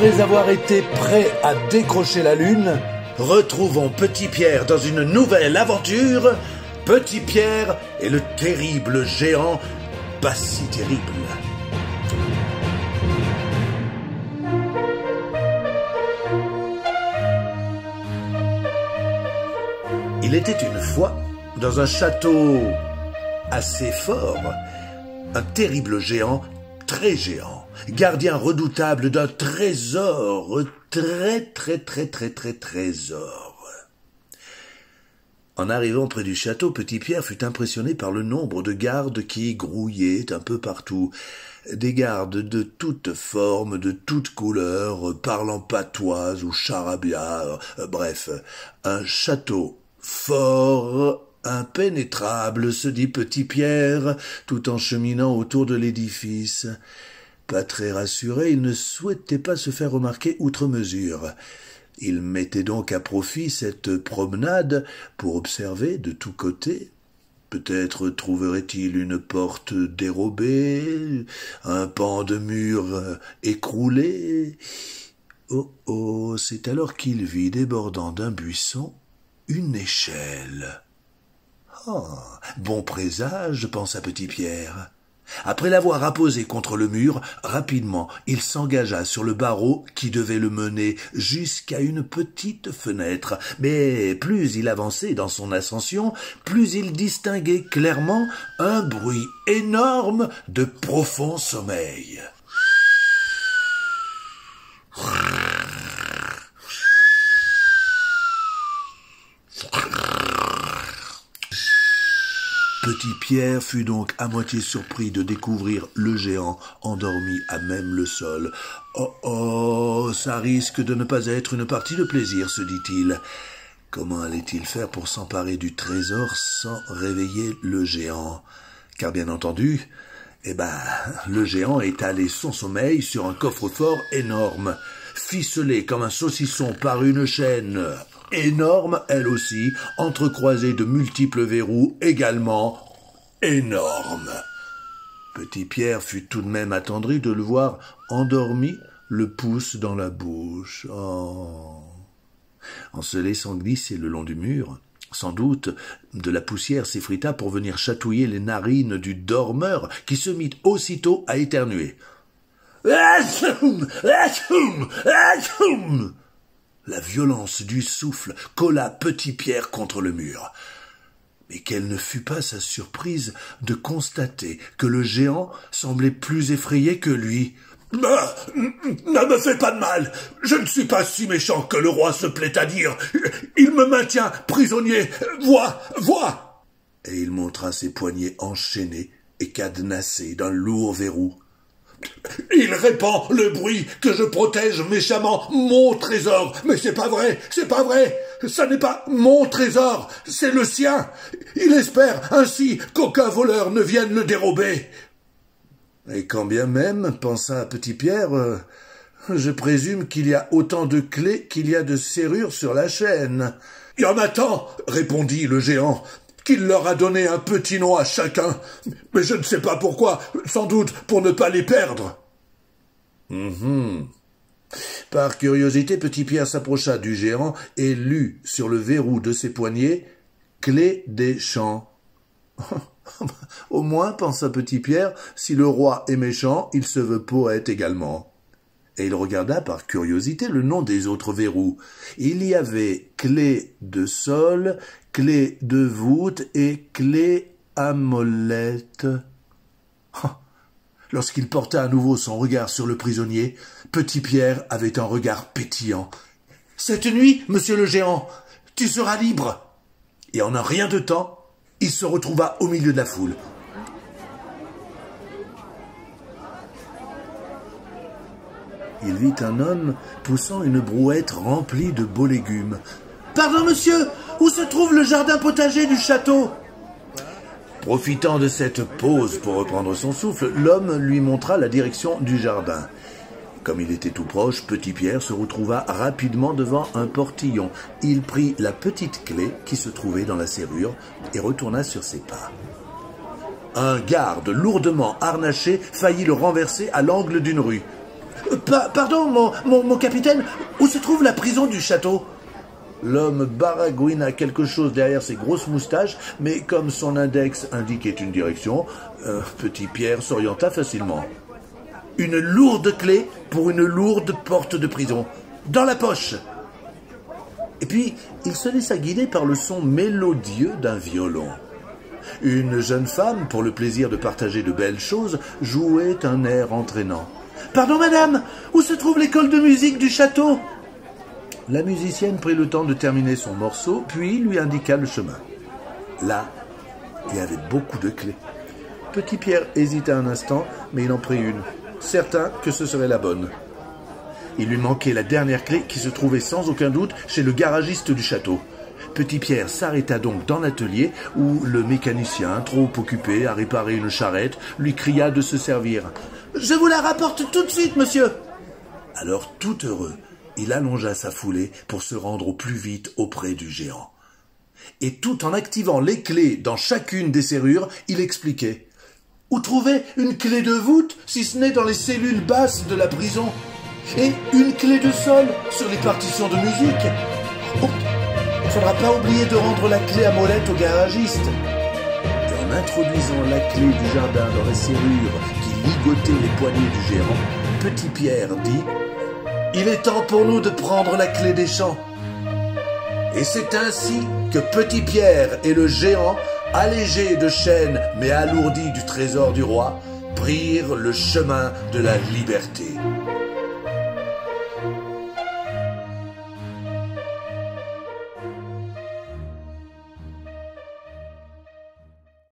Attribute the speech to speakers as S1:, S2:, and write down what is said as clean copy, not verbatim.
S1: Après avoir été prêt à décrocher la lune, retrouvons Petit Pierre dans une nouvelle aventure. Petit Pierre et le terrible géant pas si terrible. Il était une fois, dans un château assez fort, un terrible géant, très géant, gardien redoutable d'un trésor, trésor. En arrivant près du château, Petit Pierre fut impressionné par le nombre de gardes qui grouillaient un peu partout. Des gardes de toutes formes, de toutes couleurs, parlant patois ou charabia, bref, un château fort, impénétrable, se dit Petit Pierre, tout en cheminant autour de l'édifice. Pas très rassuré, il ne souhaitait pas se faire remarquer outre mesure. Il mettait donc à profit cette promenade pour observer de tous côtés. Peut-être trouverait-il une porte dérobée, un pan de mur écroulé. Oh, c'est alors qu'il vit, débordant d'un buisson, une échelle. Oh, bon présage, pensa Petit Pierre. Après l'avoir apposé contre le mur, rapidement, il s'engagea sur le barreau qui devait le mener jusqu'à une petite fenêtre. Mais plus il avançait dans son ascension, plus il distinguait clairement un bruit énorme de profond sommeil. Petit Pierre fut donc à moitié surpris de découvrir le géant endormi à même le sol. Oh, ça risque de ne pas être une partie de plaisir, se dit-il. Comment allait-il faire pour s'emparer du trésor sans réveiller le géant? Car bien entendu, le géant étalait son sommeil sur un coffre-fort énorme, ficelé comme un saucisson par une chaîne énorme, elle aussi, entrecroisée de multiples verrous également énormes. Petit Pierre fut tout de même attendri de le voir endormi, le pouce dans la bouche. Oh. En se laissant glisser le long du mur, sans doute de la poussière s'effrita pour venir chatouiller les narines du dormeur qui se mit aussitôt à éternuer. La violence du souffle colla Petit Pierre contre le mur. Mais quelle ne fut pas sa surprise de constater que le géant semblait plus effrayé que lui. « Ne me fais pas de mal, je ne suis pas si méchant que le roi se plaît à dire. Il me maintient prisonnier, vois !» Et il montra ses poignets enchaînés et cadenassés d'un lourd verrou. « Il répand le bruit que je protège méchamment mon trésor. Mais c'est pas vrai, ça n'est pas mon trésor, c'est le sien. Il espère ainsi qu'aucun voleur ne vienne le dérober. » Et quand bien même, pensa Petit Pierre, je présume qu'il y a autant de clés qu'il y a de serrures sur la chaîne. « Il y en a tant, répondit le géant, qu'il leur a donné un petit nom à chacun, mais je ne sais pas pourquoi, sans doute pour ne pas les perdre. Par curiosité, Petit Pierre s'approcha du géant et lut sur le verrou de ses poignets « Clé des champs ». Au moins, pensa Petit Pierre, si le roi est méchant, il se veut poète également. Et il regarda par curiosité le nom des autres verrous. Il y avait clé de sol, clé de voûte et clé à molette. Lorsqu'il porta à nouveau son regard sur le prisonnier, Petit Pierre avait un regard pétillant. « Cette nuit, monsieur le géant, tu seras libre !» Et en un rien de temps, il se retrouva au milieu de la foule. Il vit un homme poussant une brouette remplie de beaux légumes. « Pardon, monsieur, où se trouve le jardin potager du château ?» Profitant de cette pause pour reprendre son souffle, l'homme lui montra la direction du jardin. Comme il était tout proche, Petit Pierre se retrouva rapidement devant un portillon. Il prit la petite clé qui se trouvait dans la serrure et retourna sur ses pas. Un garde lourdement harnaché faillit le renverser à l'angle d'une rue. Pardon, mon capitaine, où se trouve la prison du château? L'homme baragouina quelque chose derrière ses grosses moustaches, mais comme son index indiquait une direction, Petit Pierre s'orienta facilement. Une lourde clé pour une lourde porte de prison, dans la poche. Et puis, il se laissa guider par le son mélodieux d'un violon. Une jeune femme, pour le plaisir de partager de belles choses, jouait un air entraînant. « Pardon, madame, où se trouve l'école de musique du château ?» La musicienne prit le temps de terminer son morceau, puis lui indiqua le chemin. Là, il y avait beaucoup de clés. Petit Pierre hésita un instant, mais il en prit une, certain que ce serait la bonne. Il lui manquait la dernière clé qui se trouvait sans aucun doute chez le garagiste du château. Petit Pierre s'arrêta donc dans l'atelier où le mécanicien, trop occupé à réparer une charrette, lui cria de se servir. « Je vous la rapporte tout de suite, monsieur !» Alors, tout heureux, il allongea sa foulée pour se rendre au plus vite auprès du géant. Et tout en activant les clés dans chacune des serrures, il expliquait. « Où trouver une clé de voûte, si ce n'est dans les cellules basses de la prison? Et une clé de sol sur les partitions de musique? Oh, il ne faudra pas oublier de rendre la clé à molette au garagiste. » Et en introduisant la clé du jardin dans la serrure qui ligotait les poignets du géant, Petit Pierre dit « Il est temps pour nous de prendre la clé des champs. » Et c'est ainsi que Petit Pierre et le géant, allégés de chaînes mais alourdis du trésor du roi, prirent le chemin de la liberté.